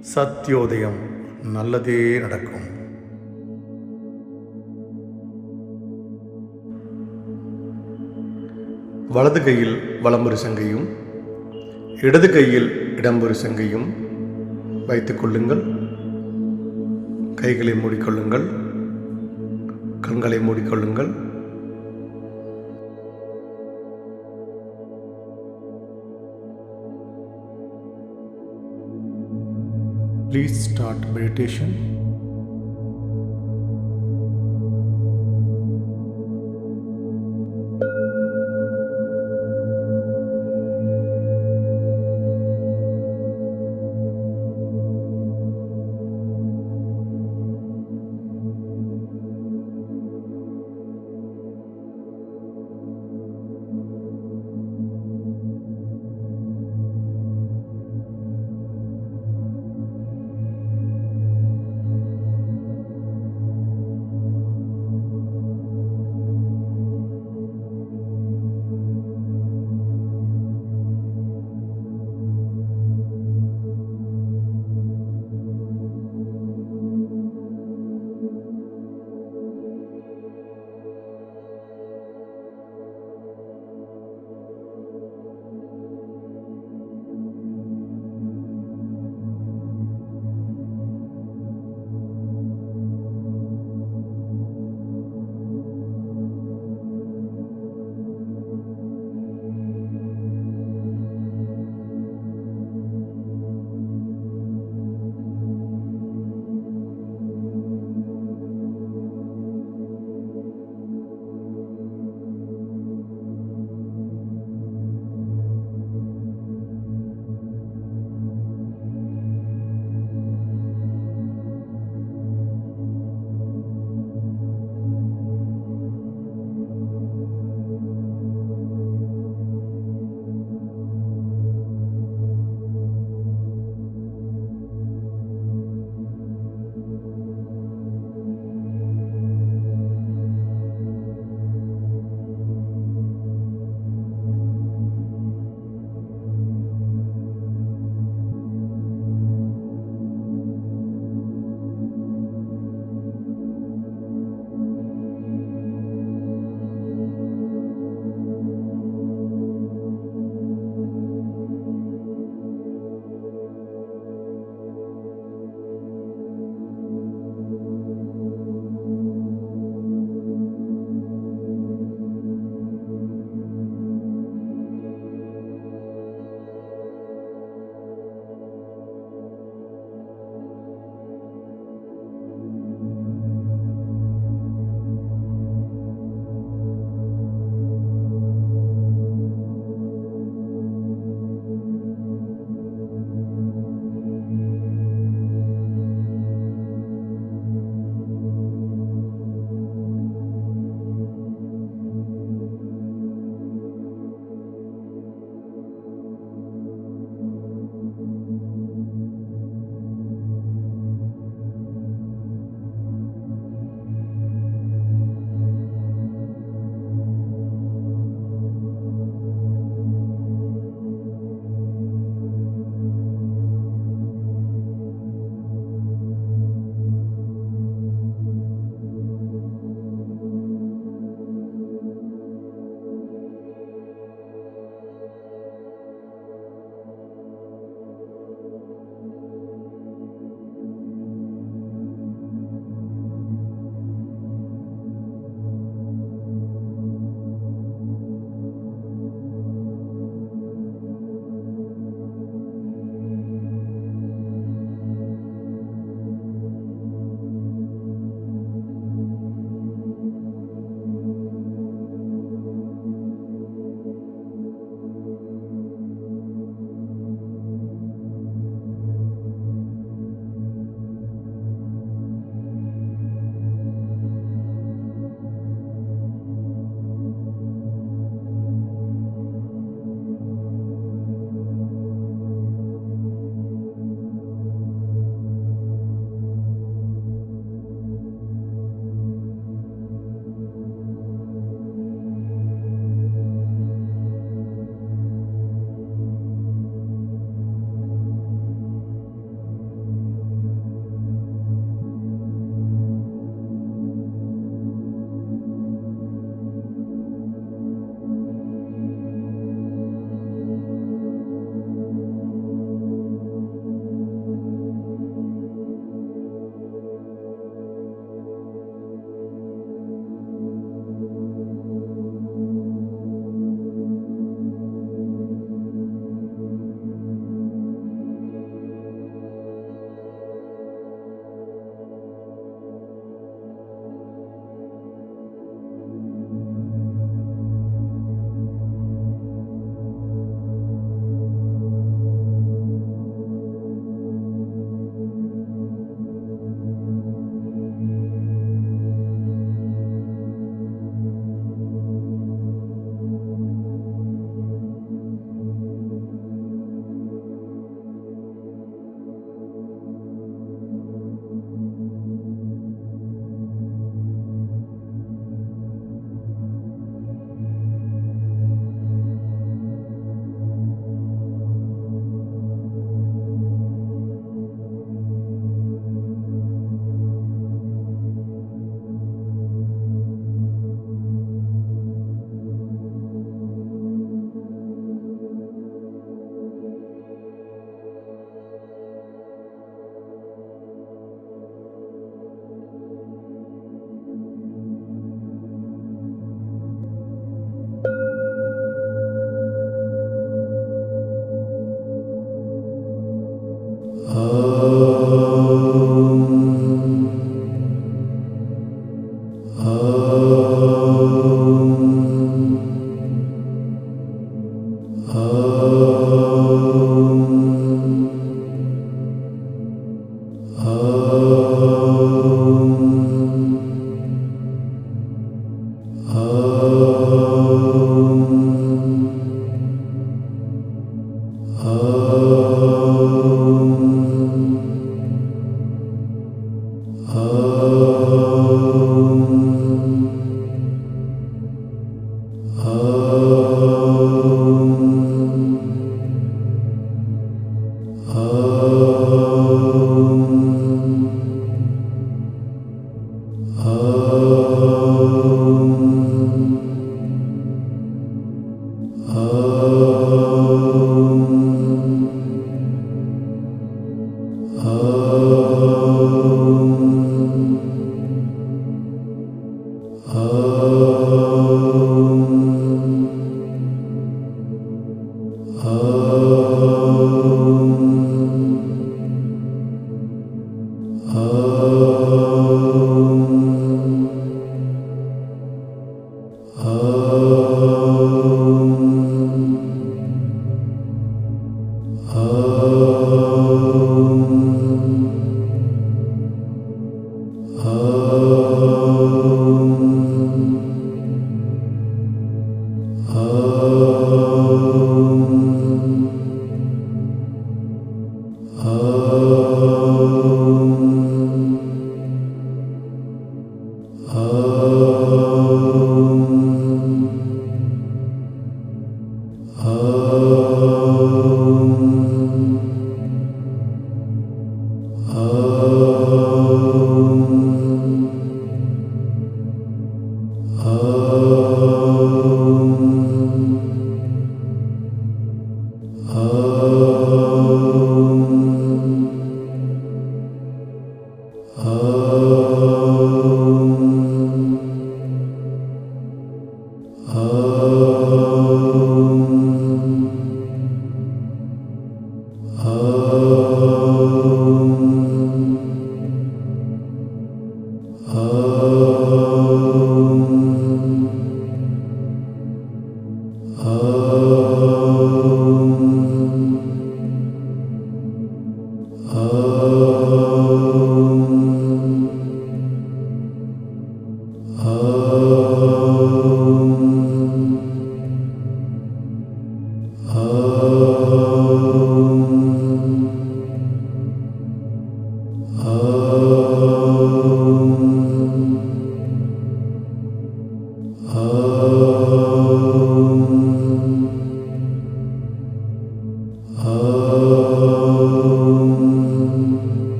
சத்யோதயம், நல்லதே நடக்கும். வலது கையில் வலம்பொரு சங்கையும் இடது கையில் இடம்பொரு சங்கையும் வைத்துக் கொள்ளுங்கள். கைகளை மூடிக்கொள்ளுங்கள். கண்களை மூடிக்கொள்ளுங்கள். Please start meditation.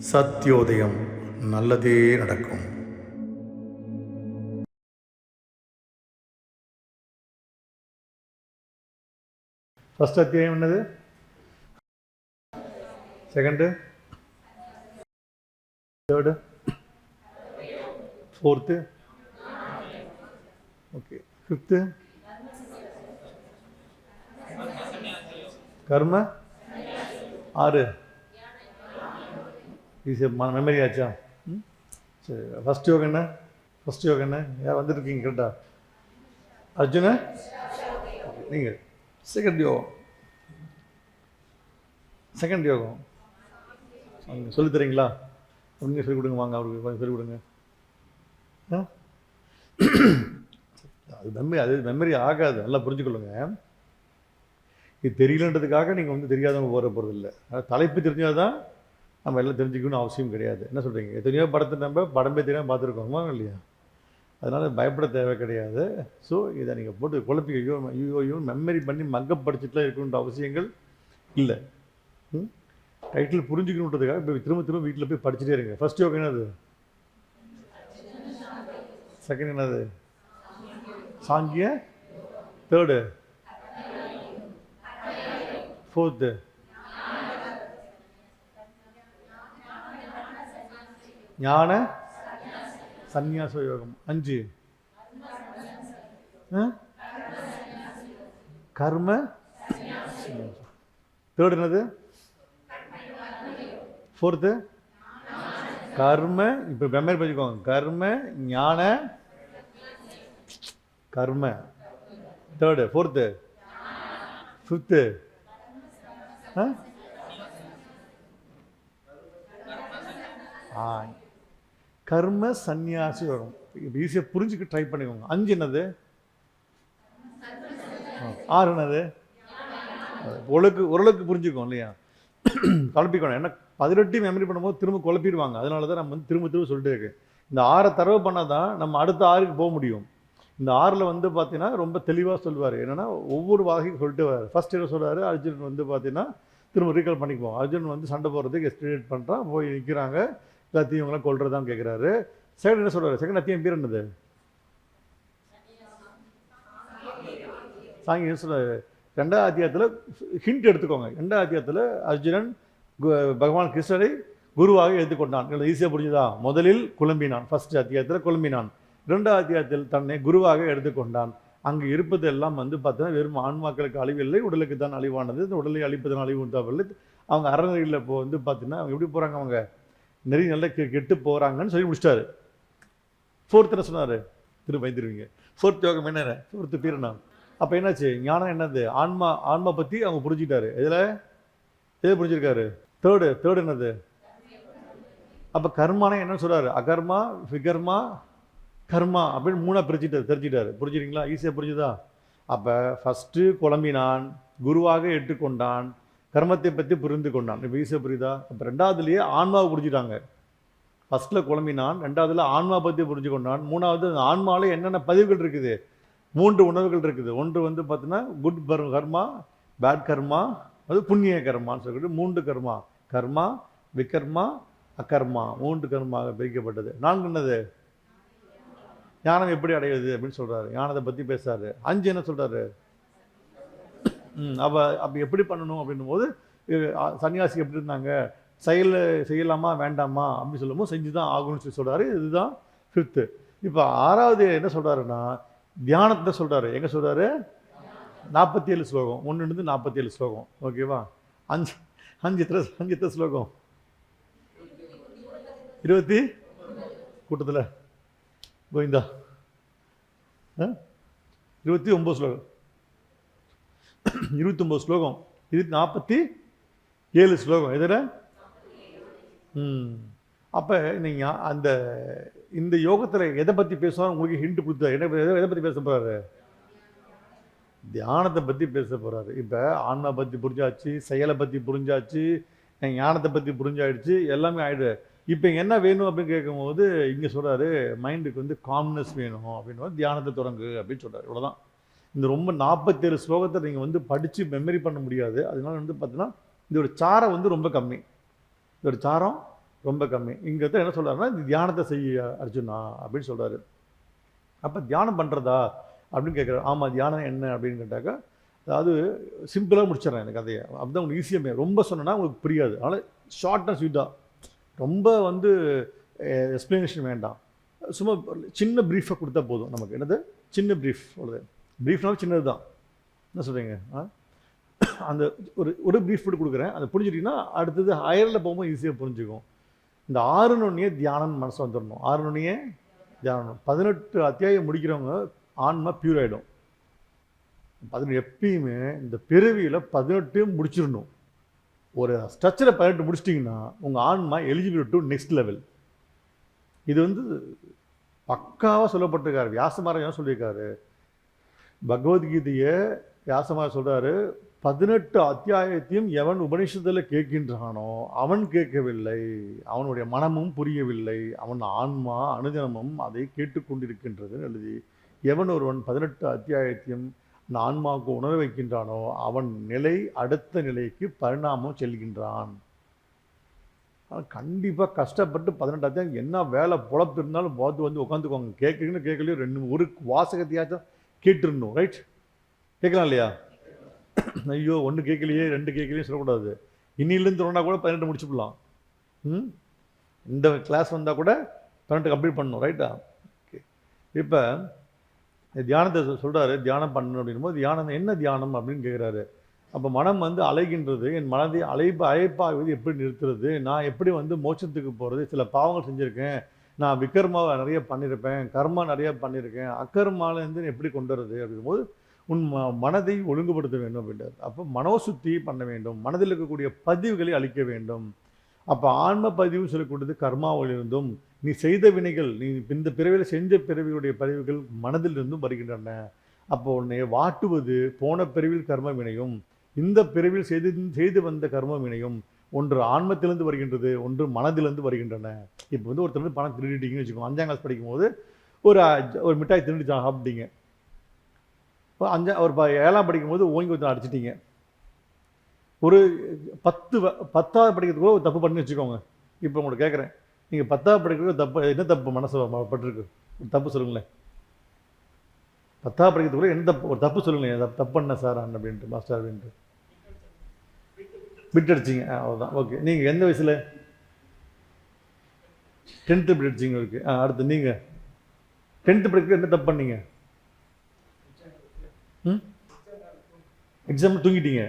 சத்யோதயம், நல்லதே நடக்கும். ஃபஸ்ட் அத்தியாயம் என்னது? Second, third, fourth, okay, fifth கர்ம, 6 ஈஸியாக மெமரி ஆச்சா? சரி, ஃபஸ்ட் யோகம் என்ன? ஃபஸ்ட் யோகம் என்ன? யார் வந்துருக்கீங்க கரெக்டா? அர்ஜுன, நீங்கள் செகண்ட் யோகம். செகண்ட் யோகம் சொல்லித் தரீங்களா? நீங்கள் சொல்லிக் கொடுங்க, வாங்க அவருக்கு கொஞ்சம் சொல்லிக் கொடுங்க. அது மெமரி ஆகாது, நல்லா புரிஞ்சுக்கொள்ளுங்க. இது தெரியலன்றதுக்காக நீங்கள் தெரியாதவங்க போகிறது இல்லை. தலைப்பு தெரிஞ்சால் தான் நம்ம எல்லாம் தெரிஞ்சுக்கணும்னு அவசியம் கிடையாது. என்ன சொல்கிறீங்க? எத்தனையோ படத்தை நம்ம படமே தெரியாமல் பார்த்துருக்கோமா இல்லையா? அதனால் பயப்பட தேவை கிடையாது. ஸோ இதை நீங்கள் போட்டு குழப்பி ஐயோ மெமரி பண்ணி மக்கப் படிச்சுட்டுலாம் இருக்கணுன்ற அவசியங்கள் இல்லை. டைட்டில் புரிஞ்சுக்கணுன்றதுக்காக இப்போ திரும்ப திரும்ப வீட்டில் போய் படிச்சுட்டே இருங்க. ஃபஸ்ட் யோகம் என்னது? செகண்ட் என்னது? சாங்கிய. தேர்டு, ஃபோர்த்து, ஞான சந்நியாச யோகம். 5 கர்ம. தேர்டு என்னது? ஃபோர்த்து கர்ம. இப்போ மெமரி படிச்சுக்கோங்க. கர்ம, ஞான, கர்ம. தேர்டு, ஃபோர்த்து, ஃபிஃப்த்து கர்ம சந்நியாசி யோகம். ஈஸியாக புரிஞ்சுக்க ட்ரை பண்ணிக்கோங்க. 5 என்னது? 6 என்னது? ஓரளவுக்கு புரிஞ்சுக்கோம் இல்லையா? குழப்பிக்கணும். ஏன்னா 18 மெமரி பண்ணும்போது திரும்ப குழப்பிடுவாங்க. அதனால தான் நம்ம திரும்ப திரும்ப சொல்லிட்டே இருக்கு. இந்த 6 தரவு பண்ணால் தான் நம்ம அடுத்த 6க்கு போக முடியும். இந்த 6ல் பார்த்தீங்கன்னா ரொம்ப தெளிவாக சொல்லுவார். என்னென்னா ஒவ்வொரு வாகையும் சொல்லிட்டு வரார். ஃபர்ஸ்ட் என்ன சொல்கிறாரு? அர்ஜுனன் பார்த்தீங்கன்னா திரும்ப ரீகால் பண்ணிக்குவோம். அர்ஜுனன் சண்டை போடுறதுக்கு எஸ்டிமேட் பண்ணுறான். போய் நிற்கிறாங்க. எல்லாத்தையும் இவங்களாம் கொள்றதான் கேட்குறாரு. செகண்ட் என்ன சொல்கிறாரு? செகண்ட் அத்தியாயம் பேர் என்னது? சாங்கி என்ன சொல்கிறாரு? 2வது அத்தியாயத்தில் ஹிண்ட் எடுத்துக்கோங்க. 2வது அத்தியாயத்தில் அர்ஜுனன் பகவான் கிருஷ்ணரை குருவாக எடுத்துக்கொண்டான். ஈஸியாக புரிஞ்சுதா? முதலில் குழம்பினான். ஃபர்ஸ்ட் அத்தியாயத்தில் குழம்பினான். 2வது அத்தியாயத்தில் தன்னை குருவாக எடுத்துக்கொண்டான். அங்கு இருப்பது எல்லாம் பார்த்தீங்கன்னா வெறும் ஆன்மாக்களுக்கு அழிவில்லை, உடலுக்கு தான் அழிவானது. இந்த உடலை அழிப்பதன் அழிவு உண்டாவில்லை. அவங்க அறநெறியில் இப்போ பார்த்தீங்கன்னா அவங்க எப்படி போகிறாங்க? அவங்க நிறைய நல்ல கெட்டு போகிறாங்கன்னு சொல்லி முடிச்சிட்டாரு. ஃபோர்த் என்ன சொன்னார்? திரும்ப பயந்துருவீங்க. ஃபோர்த் யோகம் என்ன? ஃபோர்த்து பேர் என்ன? அப்போ என்னாச்சு? ஞானம் என்னது? ஆன்மா பற்றி அவங்க புரிஞ்சுக்கிட்டாரு. எதை புரிஞ்சிருக்காரு? தேர்டு என்னது? அப்போ கர்மானா என்னன்னு சொல்கிறாரு? அகர்மா, விகர்மா, கர்மா அப்படின்னு 3ஆக தெரிஞ்சுட்டாரு. புரிஞ்சுறீங்களா? ஈஸியாக புரிஞ்சுதா? அப்போ ஃபஸ்ட்டு குழம்பினான், குருவாக ஏற்றுக்கொண்டான், கர்மத்தை பற்றி புரிந்து கொண்டான். இப்போ ஈஸியாக புரியுதா? அப்போ 2வதுலேயே ஆன்மாவை புரிஞ்சுட்டாங்க. ஃபஸ்ட்டில் குழம்பினான், 2வதுல ஆன்மா பற்றி புரிஞ்சு கொண்டான், 3வது ஆன்மாவில் என்னென்ன பதிவுகள் இருக்குது? 3 உணவுகள் இருக்குது. ஒன்று பார்த்தீங்கன்னா குட் கர்மா, பேட் கர்மா, அது புண்ணிய கர்மான்னு சொல்லிட்டு 3 கர்மா. கர்மா, விகர்மா, அகர்மா 3 கர்மாக பிரிக்கப்பட்டது. 4 என்னது? ஞானம் எப்படி அடைவது அப்படின்னு சொல்கிறாரு. ஞானத்தை பற்றி பேசுகிறாரு. 5 என்ன சொல்கிறாரு? அப்போ எப்படி பண்ணணும் அப்படின்னும் போது சன்னியாசி எப்படி இருந்தாங்க? செய்யலாமா வேண்டாமா அப்படின்னு சொல்லும்போது செஞ்சு தான் ஆகணும்னு சொல்லி சொல்கிறாரு. இதுதான் 5த்து. இப்போ 6வது என்ன சொல்கிறாருன்னா தியானத்தை சொல்கிறாரு. எங்கே சொல்கிறாரு? 47 ஸ்லோகம். 1 47 ஸ்லோகம். ஓகேவா? 5 ஸ்லோகம் 20 கூட்டத்தில் கோவிந்தா 29 ஸ்லோகம். 29 ஸ்லோகம். இது 47 ஸ்லோகம். எதில்? அப்போ நீங்கள் இந்த யோகத்தில் எதை பற்றி பேசுவார்? உங்களுக்கு ஹிண்ட் கொடுத்தா எதை பற்றி பேச போகிறாரு? தியானத்தை பற்றி பேச போகிறாரு. இப்போ ஆன்மா பற்றி புரிஞ்சாச்சு, செயலை பற்றி புரிஞ்சாச்சு, ஞானத்தை பற்றி புரிஞ்சாயிடுச்சு, எல்லாமே ஆயிடுது. இப்போ என்ன வேணும் அப்படின்னு கேட்கும்போது இங்கே சொல்கிறாரு மைண்டுக்கு காம்னஸ் வேணும் அப்படின்னு தியானத்தை தொடங்கு அப்படின்னு சொல்கிறார். இவ்வளோதான். இந்த ரொம்ப 47 ஸ்லோகத்தை நீங்கள் படித்து மெமரி பண்ண முடியாது. அதனால பார்த்தீங்கன்னா இதோட சாரம் ரொம்ப கம்மி. இதோட சாரம் ரொம்ப கம்மி. இங்கே தான் என்ன சொல்கிறாருன்னா, இந்த தியானத்தை செய்ய அர்ஜுனா அப்படின்னு சொல்கிறாரு. அப்போ தியானம் பண்ணுறதா அப்படின்னு கேட்குறாரு. ஆமாம், தியானம் என்ன அப்படின்னு கேட்டாக்கா, அதாவது சிம்பிளாக முடிச்சிடறேன் எனக்கு கதையை. அதுதான் உங்களுக்கு ஈஸியாக, ரொம்ப சொன்னேன்னா உங்களுக்கு புரியாது. அதனால் ஷார்ட் அண்ட் ஸ்வீட்டாக, ரொம்ப வந்து எக்ஸ்ப்ளனேஷன் வேண்டாம், சும்மா சின்ன ப்ரீஃபாக கொடுத்தா போதும் நமக்கு. என்னது சின்ன ப்ரீஃப், அவ்வளோது. ப்ரீஃப்னாலும் சின்னது தான். என்ன சொல்கிறீங்க? அந்த ஒரு ப்ரீஃப் போட்டு கொடுக்குறேன், அதை புரிஞ்சுட்டிங்கன்னா அடுத்தது ஹையரில் போகும்போது ஈஸியாக புரிஞ்சுக்கும். இந்த 6 நுண்ணியே தியானம் மனசு வந்துடணும். 6 நுண்ணியே தியானம். 18 அத்தியாயம் முடிக்கிறவங்க ஆன்மா பியூர் ஆகிடும். 18 எப்பயுமே இந்த பிறவியில் 18 முடிச்சிடணும். ஒரு ஸ்ட்ரக்சரை 18 முடிச்சிட்டிங்கன்னா உங்கள் ஆன்மா எலிஜிபிள் டு நெக்ஸ்ட் லெவல். இது வந்து பக்காவாக சொல்லப்பட்டிருக்காரு. வியாசமாரன் சொல்லியிருக்காரு பகவத்கீதையை. வியாசமாரன் சொல்கிறாரு, 18 அத்தியாயத்தையும் எவன் உபனிஷத்தில் கேட்கின்றானோ அவன் கேட்கவில்லை, அவனுடைய மனமும் புரியவில்லை, அவன் ஆன்மா அனுதினமும் அதை கேட்டுக்கொண்டிருக்கின்றது எழுதி. எவன் ஒருவன் 18 அத்தியாயத்தையும் அந்த ஆன்மாவுக்கு உணர வைக்கின்றானோ அவன் நிலை அடுத்த நிலைக்கு பரிணாமம் செல்கின்றான். ஆனால் கண்டிப்பாக கஷ்டப்பட்டு 18 அத்தியாயம் என்ன வேலை பொழப்பு இருந்தாலும் பார்த்து வந்து உட்காந்துக்குவாங்க. கேட்குறீங்கன்னு கேட்கலையோ ஒரு வாசகத்தையாச்சும் கேட்டுருணும். ரைட்? கேட்கலாம் இல்லையா? ஐயோ 1 கேட்கலையே 2 கேட்கலையே சொல்லக்கூடாது. இன்னிலேருந்து தோணுனா கூட 18 முடிச்சுக்கலாம். இந்த கிளாஸ் வந்தால் கூட 18 கம்ப்ளீட் பண்ணணும். ரைட்டா? ஓகே. இப்போ தியானத்தை சொல்கிறாரு, தியானம் பண்ணணும் அப்படின்போது தியானம் என்ன தியானம் அப்படின்னு கேட்குறாரு. அப்போ மனம் வந்து அலைகின்றது, என் மனதை அழைப்பாகுவது எப்படி நிறுத்துறது, நான் எப்படி வந்து மோட்சத்துக்கு போகிறது, சில பாவங்கள் செஞ்சுருக்கேன், நான் விக்கர்மாவை நிறைய பண்ணியிருப்பேன், கர்மா நிறைய பண்ணியிருக்கேன், அக்கர்மாலேருந்து எப்படி கொண்டு வர்றது அப்படிங்கும்போது உன் மனதை ஒழுங்குபடுத்த வேண்டும் அப்படின்றார். அப்போ மனோசுத்தி பண்ண வேண்டும், மனதில் இருக்கக்கூடிய பதிவுகளை அழிக்க வேண்டும். அப்போ ஆன்ம பதிவு சொல்லக்கூடியது கர்மாவிலிருந்தும் நீ செய்த வினைகள், நீ இந்த பிறவியில் செஞ்ச பிறவிகளுடைய பதிவுகள் மனதிலிருந்தும் வருகின்றன. அப்போ உன்னை வாட்டுவது போன பிறவியில் கர்ம வினையும் இந்த பிறவியில் செய்து வந்த கர்ம வினையும் ஒன்று ஆன்மத்திலிருந்து வருகின்றது, ஒன்று மனதிலிருந்து வருகின்றன. இப்போ வந்து ஒருத்தர் வந்து பணம் திருடிட்டீங்கன்னு வச்சுக்கோங்க. 5ஆம் கிளாஸ் படிக்கும்போது ஒரு மிட்டாய் திருடிச்சான் சாப்பிட்டீங்க. ஒரு 7ஆம் படிக்கும்போது ஓங்கி ஒருத்தர் அடிச்சிட்டிங்க. ஒரு 10ஆவது படிக்கிறதுக்குள்ள ஒரு தப்பு பண்ணி வச்சுக்கோங்க. இப்போ உங்களுக்கு கேட்குறேன், நீங்கள் 10ஆவது படிக்கிறதுக்கு தப்பு என்ன தப்பு மனசு பட்டிருக்கு? ஒரு தப்பு சொல்லுங்களேன். 10ஆவது படிக்கிறதுக்குள்ள என்ன தப்பு, ஒரு தப்பு சொல்லுங்களேன். தப்பு பண்ண சார் அப்படின்ட்டு மாஸ்டர் அப்படின்ட்டு பிட் அடிச்சிங்க. அவ்வளோதான். ஓகே. நீங்கள் எந்த வயசில்? 10th bit அடிச்சிங்க. ஓகே. அடுத்து நீங்கள் 10th படிக்கிறதுக்கு என்ன தப்பு பண்ணீங்க? எக்ஸாம்பிள் தூங்கிட்டீங்க.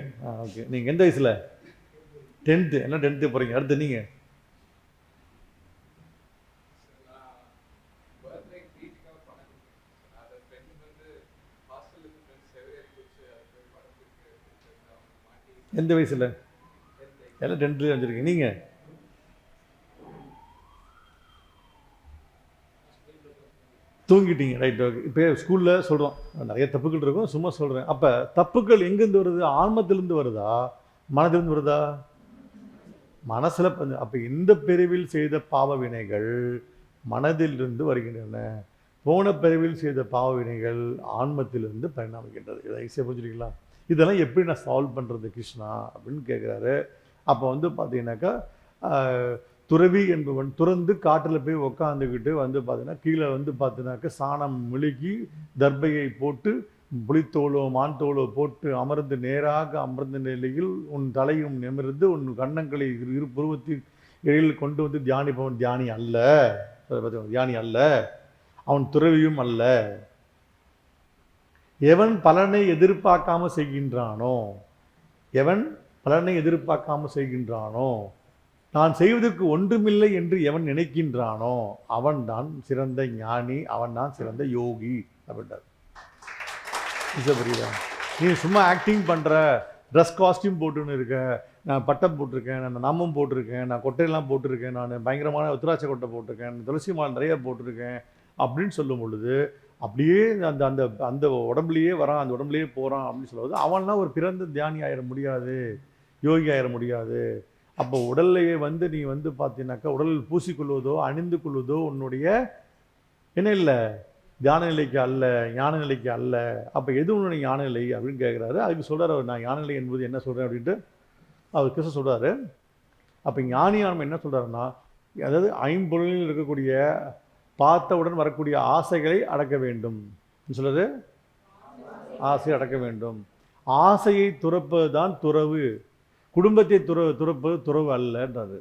ஓகே. நீங்கள் எந்த வயசில்? 10th. என்ன 10th போகிறீங்க? அடுத்து நீங்கள்? எந்த வயசில்? எல்லாம் 10th வந்துருக்கீங்க. நீங்கள்? தூங்கிட்டீங்க. ரைட். ஓகே. இப்போ ஸ்கூலில் சொல்கிறோம் நிறைய தப்புகள் இருக்கும், சும்மா சொல்கிறேன். அப்போ தப்புக்கள் எங்கேருந்து வருது? ஆன்மத்திலேருந்து வருதா மனதிலிருந்து வருதா? மனசில். அப்போ இந்த பிரிவில் செய்த பாவ வினைகள் மனதிலிருந்து வருகின்றன, போன பிரிவில் செய்த பாவ வினைகள் ஆன்மத்திலிருந்து பரிணாமிக்கின்றது. இதை ஈஸியாக புரிஞ்சுருக்கீங்களா? இதெல்லாம் எப்படி நான் சால்வ் பண்ணுறது கிருஷ்ணா அப்படின்னு கேட்குறாரு. அப்போ வந்து பார்த்தீங்கன்னாக்கா துறவி என்பவன் துறந்து காட்டில் போய் உக்காந்துக்கிட்டு வந்து பார்த்தீங்கன்னா கீழே வந்து பார்த்தீங்கன்னாக்கா சாணம் மிளுக்கி தர்பையை போட்டு புலித்தோலோ மான் தோலோ போட்டு அமர்ந்து நேராக அமர்ந்த நிலையில் உன் தலையும் நிமிர்ந்து உன் கன்னங்களை இரு புருவத்தின் இடையில் கொண்டு வந்து தியானிப்பவன் தியானி அல்ல. தியானி அல்ல, அவன் துறவியும் அல்ல. எவன் பலனை எதிர்பார்க்காம செய்கின்றானோ, எவன் பலனை எதிர்பார்க்காம செய்கின்றானோ, நான் செய்வதற்கு ஒன்றுமில்லை என்று எவன் நினைக்கின்றானோ அவன் தான் சிறந்த ஞானி, அவன் தான் சிறந்த யோகி அப்படின்றார். புரியுதா? நீ சும்மா ஆக்டிங் பண்ணுற, ட்ரெஸ் காஸ்டியூம் போட்டுன்னு இருக்க, நான் பட்டம் போட்டிருக்கேன், நான் நாமம் போட்டிருக்கேன், நான் கொட்டையெல்லாம் போட்டிருக்கேன், நான் பயங்கரமான உத்திராட்ச கொட்டை போட்டிருக்கேன், துளசி மாலை நிறைய போட்டிருக்கேன் அப்படின்னு சொல்லும் பொழுது அப்படியே அந்த அந்த அந்த உடம்புலையே வரான், அந்த உடம்புலையே போகிறான் அப்படின்னு சொல்லுவது அவன்லாம் ஒரு பிறந்த தியானி ஆயிட முடியாது, யோகி ஆயிட முடியாது. அப்போ உடல்லையே வந்து நீ வந்து பார்த்தீங்கன்னாக்கா உடலில் பூசிக்கொள்வதோ அணிந்து கொள்வதோ உன்னுடைய என்ன இல்லை தியான நிலைக்கு அல்ல, ஞான நிலைக்கு அல்ல. அப்போ எது உன்னுடைய ஞான நிலை அப்படின்னு கேட்குறாரு. அதுக்கு சொல்கிறார் அவர், நான் ஞான நிலை என்பது என்ன சொல்கிறேன் அப்படின்ட்டு அவர் கிருஷ்ணன் சொல்கிறாரு. அப்போ ஞானியானம் என்ன சொல்கிறாருன்னா, அதாவது ஐம்பொருளில் இருக்கக்கூடிய பார்த்தவுடன் வரக்கூடிய ஆசைகளை அடக்க வேண்டும். சொல்லுது ஆசையை அடக்க வேண்டும். ஆசையை துறப்பது தான் துறவு. குடும்பத்தை துறப்பது துறவு அல்லன்றது.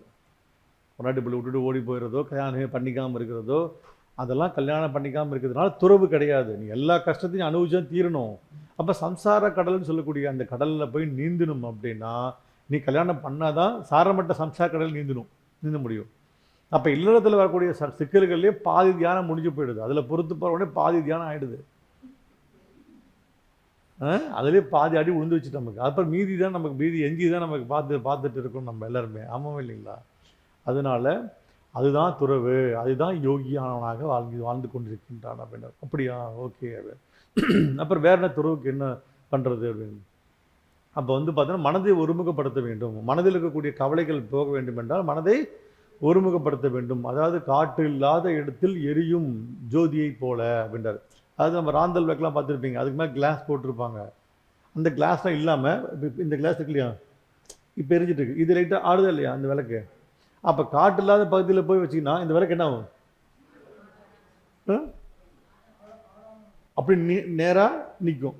பொண்டாட்டி பிள்ளை விட்டுட்டு ஓடி போயிடுறதோ, கல்யாணம் பண்ணிக்காமல் இருக்கிறதோ, அதெல்லாம் கல்யாணம் பண்ணிக்காமல் இருக்கிறதுனால துறவு கிடையாது. நீ எல்லா கஷ்டத்தையும் அனுபவிச்சும் தீரணும். அப்போ சம்சார கடல்னு சொல்லக்கூடிய அந்த கடலில் போய் நீந்தணும் அப்படின்னா நீ கல்யாணம் பண்ணாதான் சாரமட்ட சம்சார கடல் நீந்த முடியும். அப்போ இல்லறத்தில் வரக்கூடிய சிக்கல்கள்லேயே பாதி தியானம் முடிஞ்சு போயிடுது. அதில் பொறுத்து போகிற உடனே பாதி தியானம் ஆகிடுது. அதுலேயே பாதி அடி விழுந்து வச்சு நமக்கு அப்புறம் மீதி தான் நமக்கு மீதி எஞ்சி தான் நமக்கு பார்த்துட்டு இருக்கோம் நம்ம எல்லாருமே. ஆமாம் இல்லைங்களா? அதனால அதுதான் துறவு, அதுதான் யோகியானவனாக வாழ்ந்து கொண்டிருக்கின்றான் அப்படின்னு. அப்படியா? ஓகே. அப்புறம் வேற என்ன துறவுக்கு என்ன பண்ணுறது அப்படின்னு. அப்போ பார்த்தோன்னா மனதை ஒருமுகப்படுத்த வேண்டும். மனதில் இருக்கக்கூடிய கவலைகள் போக வேண்டும் என்றால் மனதை ஒருமுகப்படுத்த வேண்டும். அதாவது காற்று இல்லாத இடத்தில் எரியும் ஜோதியை போல அப்படின்றார். அதாவது நம்ம ராந்தல் விளக்கெலாம் பார்த்துருப்பீங்க, அதுக்கு மேலே கிளாஸ் போட்டிருப்பாங்க. அந்த கிளாஸ்லாம் இல்லாமல் இந்த கிளாஸ் இருக்கு இல்லையா, இப்போ எரிஞ்சிட்டு இருக்கு, இது லைட்டாக ஆடுதா இல்லையா அந்த விளக்கு. அப்போ காற்று இல்லாத பகுதியில் போய் வச்சிங்கன்னா இந்த விளக்கு என்ன ஆகும்? அப்படி நேராக நிற்கும்.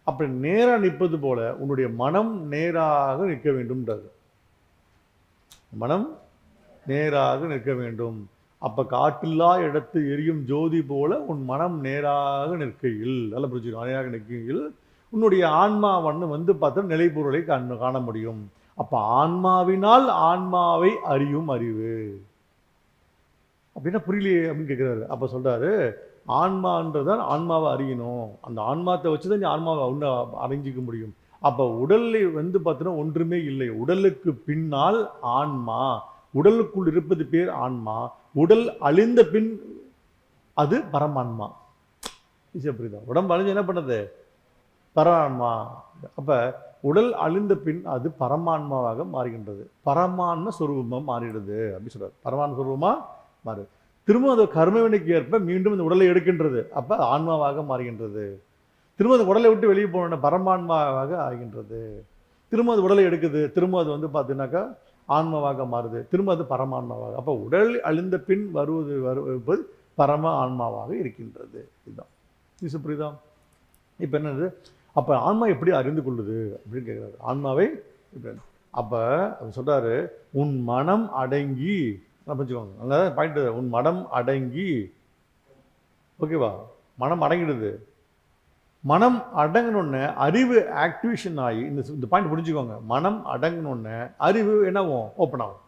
அப்படி நேராக நிற்பது போல உன்னுடைய மனம் நேராக நிற்க வேண்டும்ன்றது. மனம் நேராக நிற்க வேண்டும். அப்போ காற்றில்லா இடத்து எரியும் ஜோதி போல உன் மனம் நேராக நிற்கையில், நல்லா புரிஞ்சுக்கணும், நேராக நிற்கையில் உன்னுடைய ஆன்மாவன்னு பார்த்தா நிலைப்பொருளை காண முடியும். அப்போ ஆன்மாவினால் ஆன்மாவை அறியும் அறிவு அப்படின்னா புரியலையே அப்படின்னு கேட்குறாரு. அப்போ சொல்கிறாரு, ஆன்மான்றதான் ஆன்மாவை அறியணும். அந்த ஆன்மாத்தை வச்சு தான் நீ ஆன்மாவை ஒன்று அறிஞ்சிக்க முடியும். அப்போ உடலில் பார்த்தோன்னா ஒன்றுமே இல்லை. உடலுக்கு பின்னால் ஆன்மா, உடலுக்குள் இருப்பது பேர் ஆன்மா. உடல் அழிந்த பின் அது பரமான்மா. புரியுதா? உடம்பு அழிஞ்சு என்ன பண்ணுறது? பரமான்மா. அப்போ உடல் அழிந்த பின் அது பரமான்மாவாக மாறுகின்றது. பரமான்ம சொரூபமாக மாறிடுது அப்படின்னு சொல்றாரு. பரமான்ம சொரூபமாக மாறு. திரும்ப அந்த கர்மவினைக்கு ஏற்ப மீண்டும் இந்த உடலை எடுக்கின்றது. அப்போ ஆன்மாவாக மாறுகின்றது. திரும்ப அந்த உடலை விட்டு வெளியே போன பரமான்மாவாக ஆகின்றது. திரும்ப அது உடலை எடுக்குது. திரும்ப அது பார்த்தீங்கன்னாக்கா ஆன்மாவாக மாறுது. திரும்ப அது பரமான்மாவாக. அப்போ உடல் அழிந்த பின் வருவது பரம ஆன்மாவாக இருக்கின்றது. இதுதான் இது. புரியுதா? இப்போ என்னது? அப்போ ஆன்மா எப்படி அறிந்து கொள்ளுது அப்படின்னு கேட்குறாரு. ஆன்மாவை அப்போ அவர் சொல்கிறாரு, உன் மனம் அடங்கி, புரிஞ்சுக்கோங்க, அங்கே பாயிண்ட், உன் மனம் அடங்கி, ஓகேவா? மனம் அடங்கிடுது. மனம் அடங்கினோடனே அறிவு ஆக்டிவேஷன் ஆகி, இந்த பாயிண்ட் புரிஞ்சுக்கோங்க, மனம் அடங்கினோடனே அறிவு என்னவும் ஓப்பன் ஆகும்.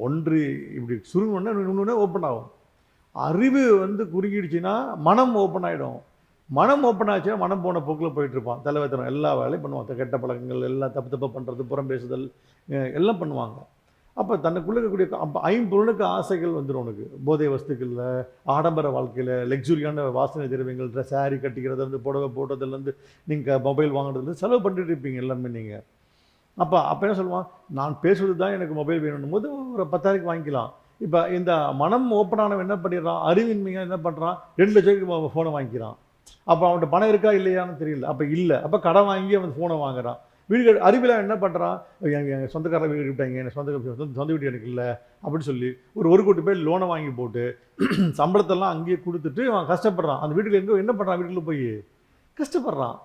ஒன்று இப்படி சுருங்கினோடனே இன்னொன்று ஓப்பன் ஆகும். அறிவு குறுகிடுச்சுன்னா மனம் ஓப்பன் ஆகிடும். மனம் ஓப்பன் ஆச்சுன்னா மனம் போன போக்கில் போயிட்டுருப்பான். தலைவத்தனம் எல்லா வேலையும் பண்ணுவான். கெட்ட பழக்கங்கள் எல்லாம் தப்பு பண்ணுறது, புறம் பேசுதல் எல்லாம் பண்ணுவாங்க. அப்போ தனக்குள்ளே இருக்கக்கூடிய ஐம்பொருளுக்கு ஆசைகள் வந்துடும். உனக்கு போதை வஸ்துக்களில், ஆடம்பர வாழ்க்கையில், லக்ஸுரியான வாசனை திரவியங்கள், சாரி கட்டிக்கிறதுலேருந்து, புடவை போட்டதுலேருந்து, நீங்கள் மொபைல் வாங்குறதுலேருந்து செலவு பண்ணிட்டு இருப்பீங்க எல்லாமே நீங்கள். அப்போ என்ன சொல்லுவான், நான் பேசுவது தான் எனக்கு மொபைல் வேணும் போது ஒரு 10,000 வாங்கிக்கலாம். இப்போ இந்த மனம் ஓப்பனானவன் என்ன பண்ணிடுறான், அறிவின்மையாக என்ன பண்ணுறான், 2 லட்சத்துக்கு ஃபோனை வாங்கிக்கிறான். அப்போ அவன்கிட்ட பணம் இருக்கா இல்லையான்னு தெரியல. அப்போ இல்லை. அப்போ கடன் வாங்கி அவன் ஃபோனை வாங்குறான். வீடு அறிவில் என்ன பண்ணுறான், எங்கள் சொந்தக்காரர் வீடு விட்டாங்க, எனக்கு சொந்த வீடு எனக்கு இல்லை அப்படின்னு சொல்லி ஒரு கோடி பேர் லோனை வாங்கி போட்டு சம்பளத்தெல்லாம் அங்கேயே கொடுத்துட்டு அவன் கஷ்டப்படுறான். அந்த வீட்டுக்கு என்ன பண்ணுறான், வீட்டுக்குள்ளே போய் கஷ்டப்படுறான்.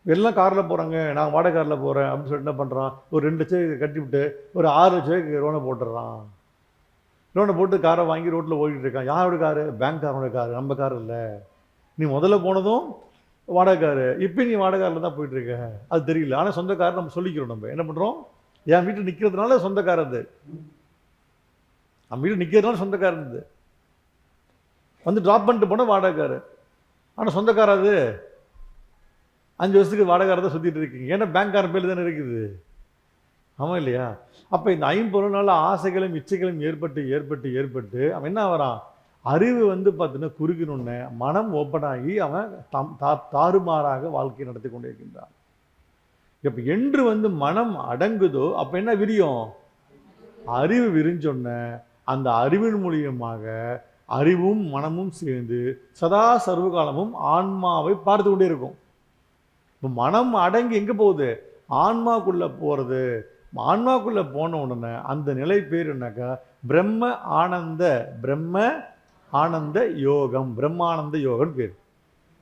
எல்லாம் காரில் போகிறாங்க, நான் வாடகை காரில் போகிறேன் அப்படின்னு சொல்லிட்டு என்ன பண்ணுறான், ஒரு 2 லட்சம் கட்டிவிட்டு ஒரு 6 லட்சம் லோனை போட்டுடுறான். லோனை போட்டு காரை வாங்கி ரோட்டில் ஓடிட்டு இருக்கான். யாரோட காரு? பேங்க் காரோட காரு, நம்ம கார் இல்லை. நீ முதல்ல போனதும் வாடகை காரு, இப்போ நீ வாடகை காரில் தான் போயிட்டுருக்க. அது தெரியல. ஆனால் சொந்த கார் நம்ம சொல்லிக்கிறோம். நம்ம என்ன பண்ணுறோம், என் வீட்டில் நிற்கிறதுனால சொந்த கார் அது, நம்ம வீட்டில் நிற்கிறதுனால சொந்த கார் இருந்தது. ட்ராப் பண்ணிட்டு போனால் வாடகை காரு. ஆனால் சொந்த கார் அது 5 வருஷத்துக்கு வாடகை காரை தான் சுற்றிட்டு இருக்கீங்க. ஏன்னா பேங்க் கார் பேர் தானே இருக்குது. ஆமாம் இல்லையா? அப்போ இந்த ஐம்பொருளால் ஆசைகளும் இச்சைகளும் ஏற்பட்டு அவன் என்ன ஆகிறான், அறிவு பார்த்தீங்கன்னா குறுகினொன்னே மனம் ஓப்பனாகி அவன் தாறுமாறாக வாழ்க்கை நடத்தி கொண்டே இருக்கின்றான். இப்போ என்று மனம் அடங்குதோ அப்போ என்ன விரியும், அறிவு விரிஞ்சொன்ன அந்த அறிவின் மூலியமாக அறிவும் மனமும் சேர்ந்து சதா சர்வகாலமும் ஆன்மாவை பார்த்து கொண்டே இருக்கும். இப்போ மனம் அடங்கி எங்கே போகுது, ஆன்மாக்குள்ளே போகிறது. ஆன்மாக்குள்ளே போன உடனே அந்த நிலை பேர் என்னக்கா பிரம்ம ஆனந்த யோகம். பிரம்மானந்த யோகம்னு பேர்.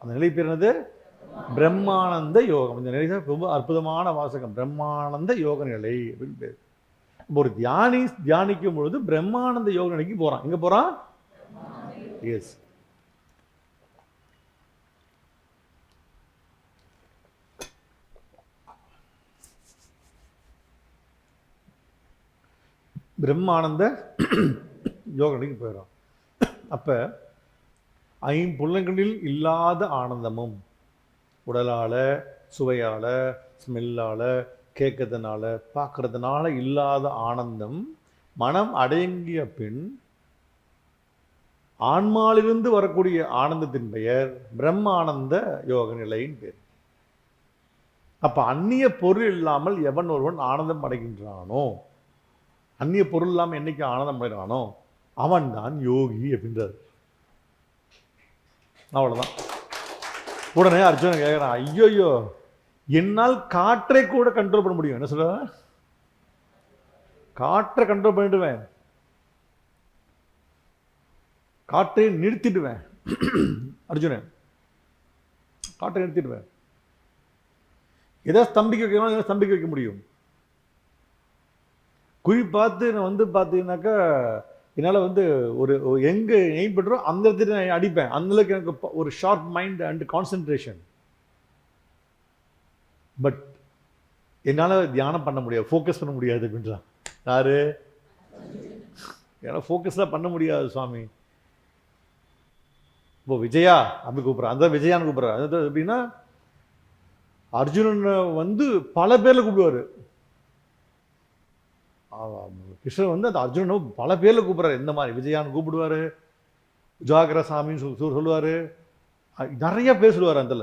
அந்த நிலை பேர் என்னது? பிரம்மானந்த யோகம். இந்த நிலை ரொம்ப அற்புதமான வாசகம். பிரம்மானந்த யோக நிலை அப்படின்னு பேர். ஒரு தியானிக்கும் பொழுது பிரம்மானந்த யோக நிலைக்கு போறான். எங்க போறான்? எஸ். பிரம்மானந்த யோக நிலைக்கு போயிடும். அப்ப ஐம்புலன்களில் இல்லாத ஆனந்தமும், உடலால, சுவையால, ஸ்மெல்லால, கேட்கறதுனால, பார்க்கறதுனால இல்லாத ஆனந்தம் மனம் அடங்கிய பின் ஆன்மாவிலிருந்து வரக்கூடிய ஆனந்தத்தின் பெயர் பிரம்மானந்த யோக நிலையின் பேர். அப்ப அந்நிய பொருள் இல்லாமல் எவன் ஒருவன் ஆனந்தம் அடைகின்றானோ, அந்நிய பொருள் இல்லாமல் என்னைக்கு ஆனந்தம் அடைகிறானோ அவன் தான் யோகி அப்படின்றார். அவ்வளவுதான். உடனே அர்ஜுனன் கேட்கிறான், ஐயோயோ என்னால் காற்றை கூட கண்ட்ரோல் பண்ண முடியும். என்ன சொல்ற? காற்றை கண்ட்ரோல் பண்ணிடுவேன், காற்றை நிறுத்திடுவேன். அர்ஜுனன் காற்றை நிறுத்திடுவேன். எதை ஸ்தம்பிக்க வைக்கணும், எதை ஸ்தம்பிக்க வைக்க முடியும். குறி பார்த்து நான் பார்த்தீங்கன்னாக்கா என்னால் ஒரு எங்கே எய்ம் பண்ணுறோம் அந்த இடத்துல நான் அடிப்பேன். அந்தளவுக்கு எனக்கு ஒரு sharp mind and concentration. But என்னால் தியானம் பண்ண முடியாது, ஃபோக்கஸ் பண்ண முடியாது அப்படின்றான். யாரு? என்னால் ஃபோக்கஸ்லாம் பண்ண முடியாது சுவாமி. இப்போ விஜயா அப்படி கூப்பிட்றான். அந்த விஜயான்னு கூப்பிட்றான். அது எப்படின்னா அர்ஜுனன் பல பேரில் கூப்பிடுவார். கிருஷ்ணன் அந்த அர்ஜுனனை பல பேரில் கூப்பிட்றாரு. இந்த மாதிரி விஜயான்னு கூப்பிடுவார், ஜாகர சாமின்னு சொல்லுவார், நிறைய பேர் சொல்லுவார். அந்த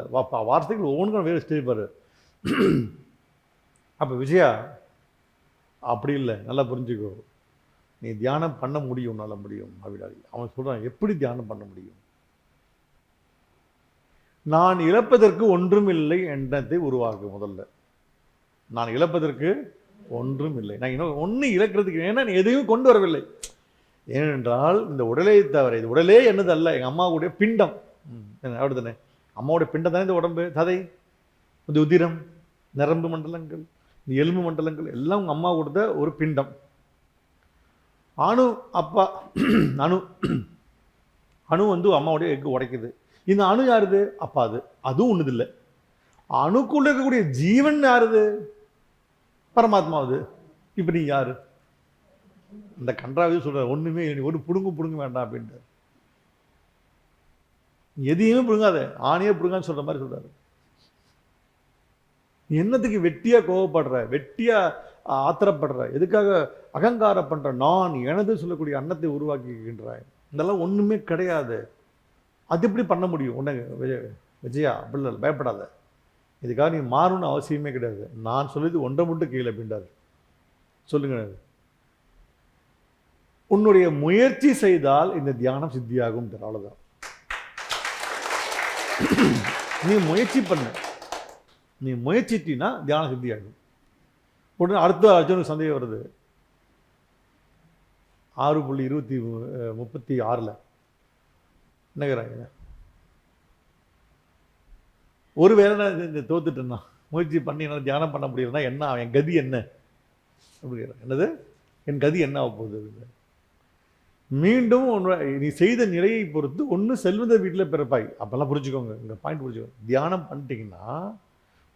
வார்த்தைகள் ஒவ்வொன்றுக்கும் வேறு ஸ்டேப்பார். அப்போ விஜயா அப்படி இல்லை, நல்லா புரிஞ்சுக்கோ, நீ தியானம் பண்ண முடியும், நல்லா முடியும் அப்படிடாது. அவன் சொல்கிறான், எப்படி தியானம் பண்ண முடியும்? நான் இழப்பதற்கு ஒன்றும் இல்லை எண்ணத்தை உருவாக்கு. முதல்ல நான் இழப்பதற்கு ஒன்றும் இல்லை, நான் இன்னும் ஒன்றும் இழக்கிறதுக்கு, ஏன்னா நீ எதையும் கொண்டு வரவில்லை. ஏனென்றால் இந்த உடலை தவிர, இது உடலே என்னது அல்ல, எங்கள் அம்மாவுடைய பிண்டம். அப்படி தானே? அம்மாவுடைய பிண்டம் தானே இந்த உடம்பு, சதை, இந்த உதிரம், நரம்பு மண்டலங்கள், இந்த எலும்பு மண்டலங்கள் எல்லாம் உங்கள் அம்மா கொடுத்த ஒரு பிண்டம். அணு அப்பா அணு அணு அம்மாவுடைய எக்கு உடைக்குது. இந்த அணு யாருது? அப்பா. அதுவும் ஒன்றுது இல்லை. அணுக்குள்ள இருக்கக்கூடிய ஜீவன் யாருது? பரமாத்மாவது. இப்ப நீ யாரு? இந்த கன்றாவே சொல்ற, ஒண்ணுமே ஒரு புடுங்க வேண்டாம் அப்படின்ட்டு. எதையுமே புடுங்காத, ஆணையே புடுங்கான்னு சொல்ற மாதிரி சொல்றாரு. என்னத்துக்கு வெட்டியா கோவப்படுற, வெட்டியா ஆத்திரப்படுற, எதுக்காக அகங்காரம் பண்ற? நான் எனது சொல்லக்கூடிய அன்னத்தை உருவாக்கிக்கின்றாய். இதெல்லாம் ஒண்ணுமே கிடையாது. அது எப்படி பண்ண முடியும்? உன்னை விஜயா அப்படி இல்லை, பயப்படாத, இதுக்காக நீ மாறணும்னு அவசியமே கிடையாது. நான் சொல்லிது ஒன்றை மட்டும் கீழே அப்படின்றாரு. சொல்லுங்க, உன்னுடைய முயற்சி செய்தால் இந்த தியானம் சித்தியாகும். அவ்வளவுதான். நீ முயற்சி பண்ண, நீ முயற்சிட்டினா தியானம் சித்தியாகும். உடனே அடுத்த அர்ஜுனுக்கு சந்தேகம் வருது. 6.36 என்னங்கிறாங்க, ஒருவேளை நான் இந்த தோத்துட்டேன்னா, முயற்சி பண்ணி என்னால் தியானம் பண்ண முடியலன்னா என்ன, என் கதி என்ன அப்படிங்கிற, என்னது என் கதி என்ன ஆக போகுது? மீண்டும் நீ செய்த நிலையை பொறுத்து ஒன்று செல்வந்த வீட்டில் பிறப்பாய். அப்பெல்லாம் புரிஞ்சுக்கோங்க, இந்த பாயிண்ட் புரிஞ்சுக்கோங்க. தியானம் பண்ணிட்டீங்கன்னா,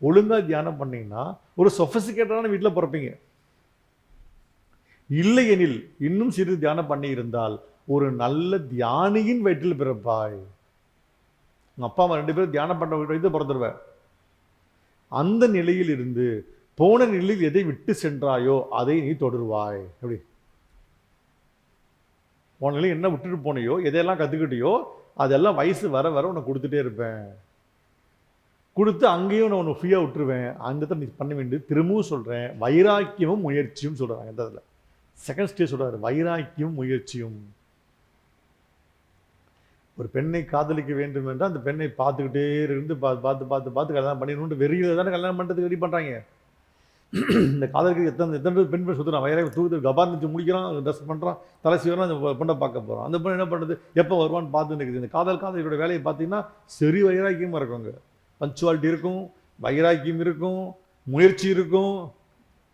ஒழுங்காக தியானம் பண்ணீங்கன்னா ஒரு சொஃபிஸ்டிகேட்டடான வீட்டில் பிறப்பீங்க. இல்லை எனில் இன்னும் சிறிது தியானம் பண்ணி இருந்தால் ஒரு நல்ல தியானியின் வயிற்றில் பிறப்பாய். உங்கள் அப்பா அம்மா 2 பேரும் தியானம் பண்ண வீட்டு பிறந்துருவேன். அந்த நிலையில் இருந்து போன நிலையில் எதை விட்டு சென்றாயோ அதை நீ தொடருவாய். எப்படி போன நிலையில் என்ன விட்டுட்டு போனையோ, எதையெல்லாம் கற்றுக்கிட்டியோ அதெல்லாம் வயசு வர வர உன்னை கொடுத்துட்டே இருப்பேன். கொடுத்து அங்கேயும் நான் உன்னை ஃப்ரீயாக விட்டுருவேன். அந்த நீ பண்ண வேண்டியது திரும்பவும் சொல்கிறேன், வைராக்கியமும் முயற்சியும் சொல்கிறாங்க. எந்த இதில் செகண்ட் ஸ்டேஜ் சொல்கிறாரு, வைராக்கியமும் முயற்சியும். ஒரு பெண்ணை காதலிக்க வேண்டும் என்றால் அந்த பெண்ணை பார்த்துக்கிட்டே இருந்து பார்த்து கல்யாணம் பண்ணிடணும்னு வெறியில் தானே கல்யாணம் பண்ணுறதுக்கு ரெடி பண்ணுறாங்க. இந்த காதலுக்கு எத்தனை பெண் சுற்றுறான், வயிறாக தூக்குது, கபார்ந்து முடிக்கிறான், ட்ரெஸ் பண்ணுறான், தலை சீவரான், அந்த பொண்ணை பார்க்க போகிறான். அந்த பொண்ணு என்ன பண்ணுறது, எப்போ வருவான்னு பார்த்து நிற்குது. இந்த காதலியோட வேலையை பார்த்தீங்கன்னா சரி வைராக்கியமாக இருக்குங்க. பஞ்சுவாலிட்டி இருக்கும், வைராக்கியம் இருக்கும், முயற்சி இருக்கும்.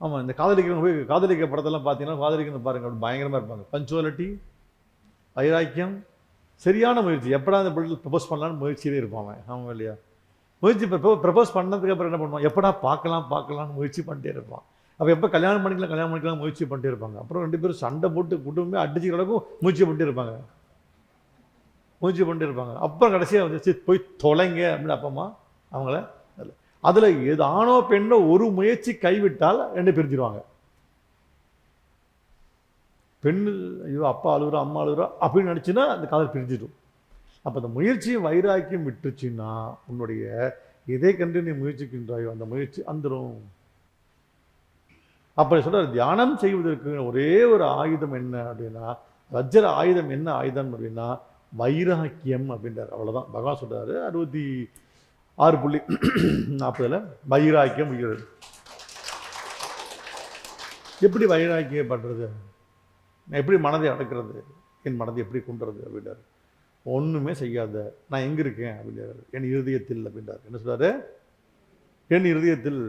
ஆமாம், இந்த காதலிக்க படத்தெல்லாம் பார்த்தீங்கன்னா காதலிக்கணும் பாருங்க, அப்படி பயங்கரமாக இருப்பாங்க. பஞ்சுவாலிட்டி, வைராக்கியம், சரியான முயற்சி. எப்படா அந்த பிள்ளை ப்ரப்போஸ் பண்ணலான்னு முயற்சியிலே இருப்பாங்க. ஆமாம் இல்லையா? முயற்சி ப்ரப்போஸ் பண்ணதுக்கு அப்புறம் என்ன பண்ணுவான், எப்படா பார்க்கலாம்னு முயற்சி பண்ணிட்டே இருப்பான். அப்போ எப்போ கல்யாணம் பண்ணிக்கலாம் முயற்சி பண்ணிட்டே இருப்பாங்க. அப்புறம் 2 பேரும் சண்டை போட்டு குடும்பமே அடிச்சு கிடக்கும், முயற்சி பண்ணிட்டே இருப்பாங்க. அப்புறம் கடைசியாக வந்து போய் தொலைங்க அப்படின்னு அப்பமா அவங்கள அதில் எது ஆணோ பெண்ணோ ஒரு முயற்சி கைவிட்டால் 2 பிரிஞ்சிருவாங்க. பெண்ணு ஐயோ அப்பா அழுகுறா அம்மா அழுகுறா அப்படின்னு நினச்சின்னா அந்த காதல் பிரிஞ்சிடும். அப்போ அந்த முயற்சியும் வைராக்கியம் விட்டுருச்சுன்னா உன்னுடைய எதை கண்டு நீ முயற்சிக்கின்றாயோ அந்த முயற்சி வந்துடும். அப்படி சொல்ற தியானம் செய்வதற்கு ஒரே ஒரு ஆயுதம் என்ன அப்படின்னா, வஜ்ர ஆயுதம் என்ன ஆயுதம் அப்படின்னா வைராக்கியம் அப்படின்றார். அவ்வளோதான் பகவான் சொல்றாரு. 66.40 வைராக்கியம். எப்படி வைராக்கியம் பண்றது, எப்படி மனதை அடக்கிறது, என் மனதை எப்படி கொண்டுறது அப்படின்றாரு. ஒன்றுமே செய்யாத, நான் எங்கே இருக்கேன் அப்படின்றாரு. என் இருதயத்தில் அப்படின்றார். என்ன சொல்றாரு, என் இருதயத்தில்.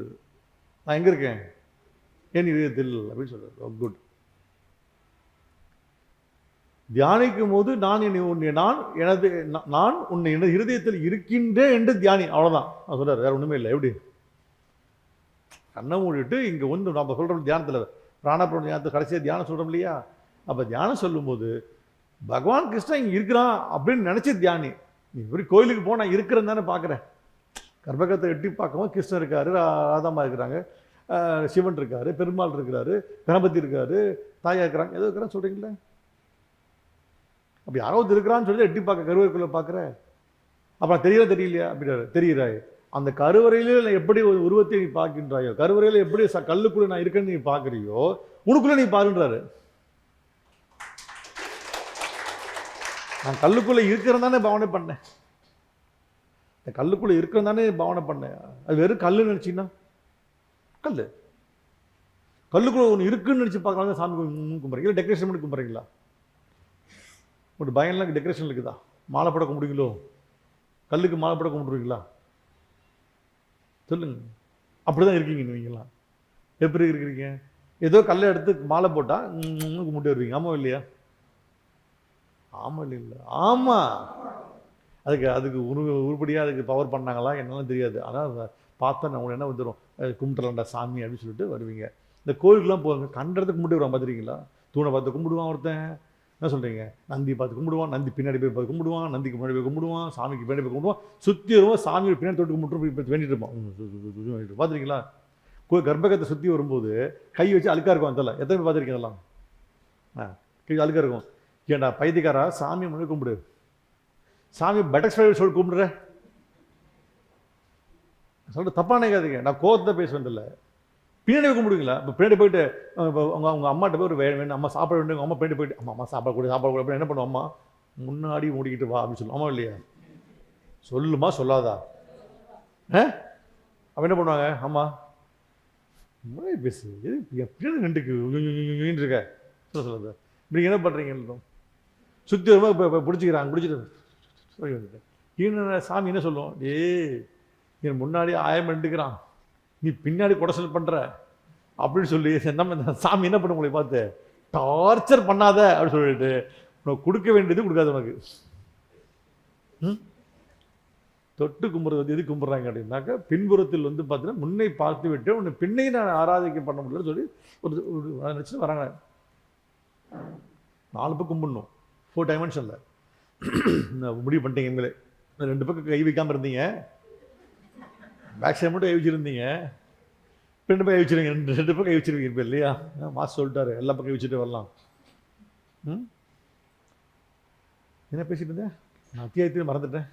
நான் எங்கே இருக்கேன், என் இருதயத்தில் அப்படின்னு சொல்றாரு. குட். தியானிக்கும் போது நான் உன்னை எனது இருதயத்தில் இருக்கின்றேன் என்று தியானி. அவ்வளோதான் சொல்றாரு, வேற ஒன்றுமே இல்லை. எப்படி கண்ணை மூடிட்டு இங்கே வந்து நம்ம சொல்கிறோம் தியானத்தில், பிராணாபுரம் தியானத்தை கடைசியாக தியானம் சொல்கிறோம் இல்லையா? அப்போ தியானம் சொல்லும்போது பகவான் கிருஷ்ணன் இங்கே இருக்கிறான் அப்படின்னு நினச்சி தியானி. நீ இப்படி கோயிலுக்கு போனால் இருக்கிறேன்னு தானே பார்க்குறேன். கர்ப்பகத்தை எட்டி பார்க்கவும் கிருஷ்ணன் இருக்காரு, ராதாமா இருக்கிறாங்க, சிவன் இருக்காரு, பெருமாள் இருக்கிறாரு, கணபதி இருக்காரு, தாயா இருக்கிறாங்க, ஏதோ இருக்கிறான்னு சொல்கிறீங்களே. அப்படி யாராவது இருக்கிறான்னு சொல்லி எட்டி பார்க்க கருவறைக்குள்ளே பார்க்குறேன். அப்புறம் தெரியலையா அப்படின்றாரு. தெரிகிறாய். அந்த கருவறையில எப்படி ஒரு உருவத்தை நீ பார்க்கின்றாயோ, கருவறையில் எப்படி கல்லுக்குள்ளே நான் இருக்கேன்னு நீ பார்க்குறியோ, உனக்குள்ளே நீ பாருன்றாரு. நான் கல்லுக்குள்ளே இருக்கிறேன் தானே பாவனை பண்ணேன். கல்லுக்குள்ளே இருக்கிறேன் தானே பாவனை பண்ணேன். அது வெறும் கல்லு நினச்சிங்கன்னா, கல்லுக்குள்ளே ஒன்று இருக்குன்னு நினச்சி பார்க்கலாம் சாமி கும்பிட்றீங்களா, டெக்கரேஷன் பண்ணி கும்பிட்றீங்களா? ஒரு பயம்லாம் டெக்கரேஷன் இருக்குதா? மாலை போட கும்பிடுவீங்களோ? கல்லுக்கு மாலை போட கும்பிடுவீங்களா? சொல்லுங்க. அப்படிதான் இருக்கீங்க நீங்களாம். எப்படி இருக்கிறீங்க? ஏதோ கல்லை எடுத்து மாலை போட்டால் கும்பிட்டு வருவீங்க. ஆமாம் இல்லையா? ஆமாம் இல்லை, ஆமாம். அதுக்கு உருப்படியாக அதுக்கு பவர் பண்ணாங்களா என்னெல்லாம் தெரியாது. ஆனால் பார்த்தா நான் என்ன வந்துடும், கும்பிட்டுலாம்டா சாமி அப்படின்னு சொல்லிட்டு வருவீங்க. இந்த கோயிலுக்குலாம் போவாங்க, கண்டறதுக்கு கும்பிட்டு வருவான். பார்த்துருக்கீங்களா? தூணை பார்த்து கும்பிடுவான் ஒருத்தன். என்ன சொல்கிறீங்க? நந்தி பார்த்து கும்பிடுவான், நந்தி பின்னாடி போய் பார்த்து கும்பிடுவான், நந்திக்கு முன்னாடி போய் கும்பிடுவான், சாமிக்கு பின்னாடி போய் கும்பிடுவான், சுற்றி வருவோம், சாமி பின்னாடி தொட்டு கும்பிட்டு வேண்டிட்டு இருப்பான். பார்த்துருக்கீங்களா? கர்ப்பகத்தை சுற்றி வரும்போது கை வச்சு அழுக்கா இருக்கும் அதில். எத்தனை பேர் பார்த்துருக்கீங்க அதெல்லாம்? கை அழுக்கா இருக்கும். ஏண்டா பைத்தியக்காரா, சாமி முன்னாடி கும்பிடு, சாமி பட்டர்ஃப்ளை சொல்லி கும்பிடுற சொல்லிட்டு தப்பான கேட்குறீங்க. நான் கோவத்தை பேசுவேன் இல்லை, பின்னாடி கும்பிடுவீங்களா? இப்போ பின்னாடி போயிட்டு உங்கள் அம்மாட்ட போய் ஒரு வேணும், அம்மா சாப்பிட வேண்டும், அம்மா பின்னாடி போயிட்டு அம்மா சாப்பாடு கூட அப்படின்னு என்ன பண்ணுவோம்? அம்மா முன்னாடி மூடிக்கிட்டு வா அப்படின்னு சொல்லுவோம். ஆமாம் இல்லையா? சொல்லுமா சொல்லாதா? அப்போ என்ன பண்ணுவாங்க? அம்மா முன்னாடி பேசு, பின்னாடி நின்றுக்கு இருக்க சொல்லாத. இப்படி என்ன பண்ணுறீங்க? சுற்றி வரும்போது இப்போ பிடிச்சிக்கிறாங்க, பிடிச்சிட்டு சாமி என்ன சொல்லுவோம்? என் முன்னாடி 1000 நின்றுக்கிறான், நீ பின்னாடி குடசல் பண்ணுற அப்படின்னு சொல்லி நம்ம சாமி என்ன பண்ண உங்களை பார்த்து டார்ச்சர் பண்ணாத அப்படின்னு சொல்லிட்டு உனக்கு கொடுக்க வேண்டியது கொடுக்காது. உனக்கு தொட்டு கும்பிட்றது எது கும்பிட்றாங்க அப்படின்னாக்கா, பின்புறத்தில் வந்து பார்த்தீங்கன்னா முன்னை பார்த்து விட்டு உன்னை பின்னை நான் ஆராதிக்க பண்ண முடியலன்னு சொல்லி ஒரு நினச்சிட்டு வராங்க. 4 பக்கம் கும்பிடணும், 4 டைமென்ஷனில் முடிவு பண்ணிட்டீங்க. எங்களே 2 பக்கம் கை வைக்காமல் இருந்தீங்க, பேக் சைடு மட்டும் கை வச்சுருந்தீங்க, 2 பக்கம் கை வச்சுருவீங்க, 2 பக்கம் கை வச்சுருவீங்க இப்போ இல்லையா? மாசு சொல்லிட்டாரு, எல்லா பக்கம் கை வச்சுட்டு வரலாம். என்ன பேசிட்டு இருந்தேன்? நான் அத்தியாயத்தையும் மறந்துட்டேன்.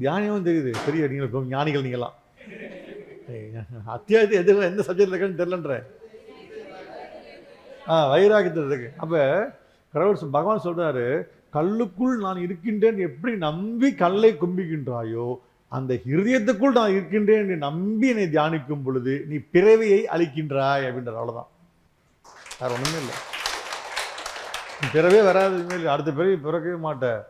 தியானியும் தெரியுது, பெரிய நீங்கள் ஞானிகள் நீங்களாம். அத்தியாயத்தை எந்த சப்ஜெக்ட் இருக்குன்னு தெரியலன்றேன். வைராகியத்தில் இருக்கு. அப்போ கடவுள் பகவான் சொல்றாரு, கல்லுக்குள் நான் இருக்கின்றேன் எப்படி நம்பி கல்லை கும்பிக்கின்றாயோ அந்த இருதயத்துக்குள் நான் இருக்கின்றேன் என்று நம்பி என்னை தியானிக்கும் பொழுது நீ பிறவியை அளிக்கின்றாய் அப்படின்ற. அவ்வளவுதான், வேற ஒண்ணுமே இல்லை. பிறவே வராது, இனிமேல் அடுத்த பிறவி பிறக்கவே மாட்டேன்.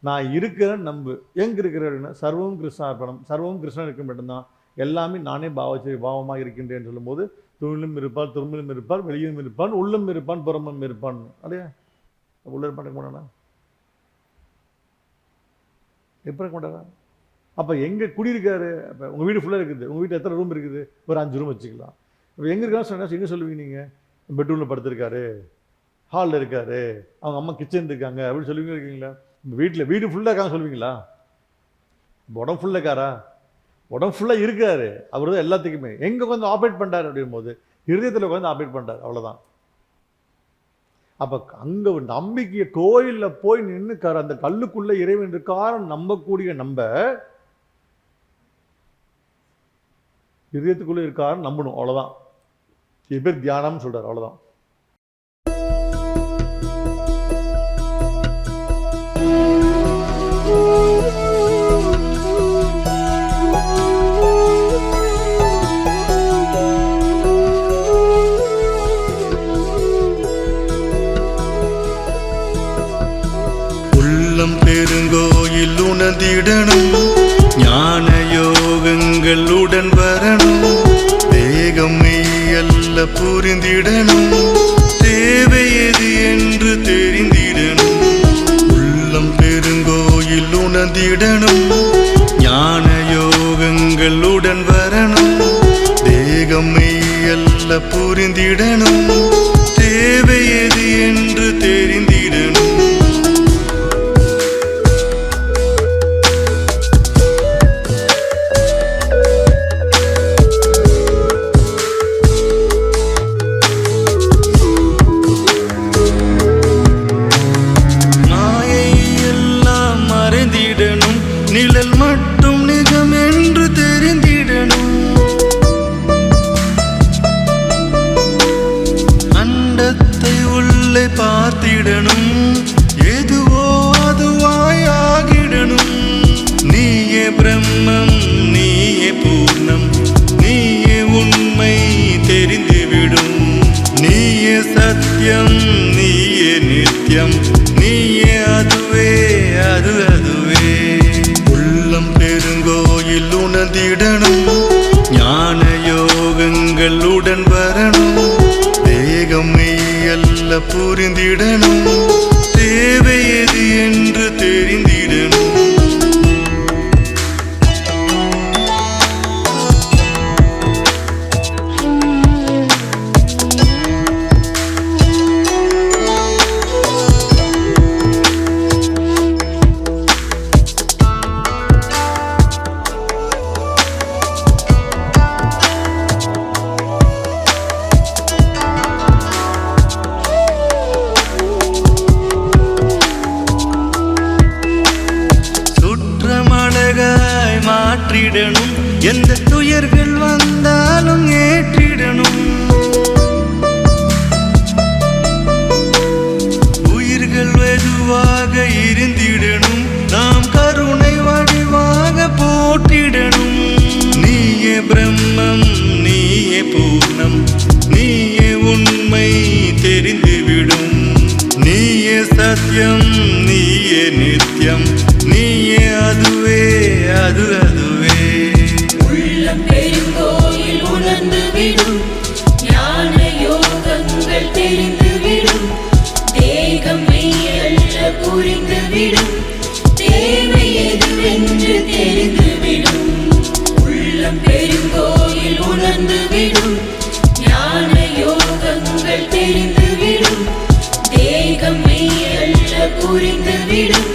நான் இருக்கிறேன்னு நம்பு. எங்க இருக்கிறேன்னா சர்வம் கிருஷ்ணார்ப்பணம், சர்வம் கிருஷ்ணன் இருக்க மட்டும்தான். எல்லாமே நானே பாவமாக இருக்கின்றேன்னு சொல்லும்போது தூணிலும் இருப்பான், துரும்பிலும் இருப்பான், வெளியிலும் இருப்பான், உள்ளும் இருப்பான், புறமும் இருப்பான். அப்படியே உள்ள இருப்பான் மாட்டானா? எப்போ இருக்க மாட்டாரா? அப்போ எங்கே குடியிருக்காரு? அப்போ உங்கள் வீடு ஃபுல்லாக இருக்குது, உங்கள் வீட்டில் எத்தனை ரூம் இருக்குது? ஒரு 5 ரூம் வச்சுக்கலாம். இப்போ எங்கே இருக்கான்னு சொன்னால் எங்கே சொல்லுவீங்க? நீங்கள் பெட்ரூமில் படுத்திருக்காரு, ஹாலில் இருக்காரு, அவங்க அம்மா கிச்சன் இருக்காங்க அப்படின்னு சொல்லுவீங்க இருக்கீங்களா? வீடு ஃபுல்லாக இருக்காங்க சொல்லுவீங்களா? உடம்பு ஃபுல்லாக இருக்காரா? உடம்பு ஃபுல்லாக இருக்காரு. அவர் தான் எல்லாத்துக்குமே. எங்கே உட்காந்து ஆப்ரேட் பண்ணுறாரு அப்படின் போது இருதயத்தில் உட்காந்து ஆப்ரேட் பண்ணுறாரு. அவ்வளோதான். அப்போ அங்கே நம்பிக்கையை கோயிலில் போய் நின்றுக்கார், அந்த கல்லுக்குள்ளே இறைவன் இருக்கார நம்பக்கூடிய நம்ப இதயத்துக்குள்ளே இருக்காருன்னு நம்பணும். அவ்வளோதான். இது பேர் தியானம்னு சொல்கிறார். அவ்வளோதான். உள்ளம் பெருங்கோயில் உணர்ந்திடணும், ஞான யோகங்களுடன் வரணும், தேகம் மெய்யல்ல புரிந்திடணும், தேவை எது என்று தெரிந்திடணும். உள்ளம் பெருங்கோயில் உணர்ந்திடணும், ஞான யோகங்களுடன் வரணும், தேகம் மெய்யல்ல புரிந்திடணும், தேவை எது என்று தெரிந்திடணும். நிழல் மட்டும் நிஜம் என்று தெரிந்திடணும், அண்டத்தை உள்ளே பார்த்திடணும், எதுவோ அதுவாய் ஆகிடணும். நீயே பிரம்மம், நீயே பூர்ணம், நீயே உண்மை தெரிந்துவிடும், நீயே சத்தியம், நீயே நித்தியம், நீயே அதுவே, அதுவே. உள்ளம் பெருங்கோயில் உணர்ந்திடணும், ஞான யோகங்களுடன் வரணும், தேகம் மெய்யல்ல புரிந்திடணும், தேவை எது என்று தெரிந்திடணும். மாற்றிடணும், எந்த துயர்கள் வந்தாலும் ஏற்றிடணும், உயிர்கள் வெதுவாக இருந்திடணும், நாம் கருணை வடிவாக போற்றிடணும். நீயே பிரம்மம், நீயே பூர்ணம், நீயே உண்மை தெரிந்துவிடும், நீயே சத்தியம், நீயே நித்தியம், நீயே அதுவே, அதுவே. உள்ளம் பெருங்கோயில் உணர்ந்துவிடும், ஞான யோகங்கள் தெரிந்துவிடும், தேகம் மெய்யல்ல புரிந்துவிடும், தேவை எதுவென்று தெரிந்துவிடும். உள்ளம் பெருங்கோயில் உணர்ந்துவிடும், ஞான யோகங்கள் தெரிந்துவிடும், தேகம் மெய்யல்ல புரிந்துவிடும்,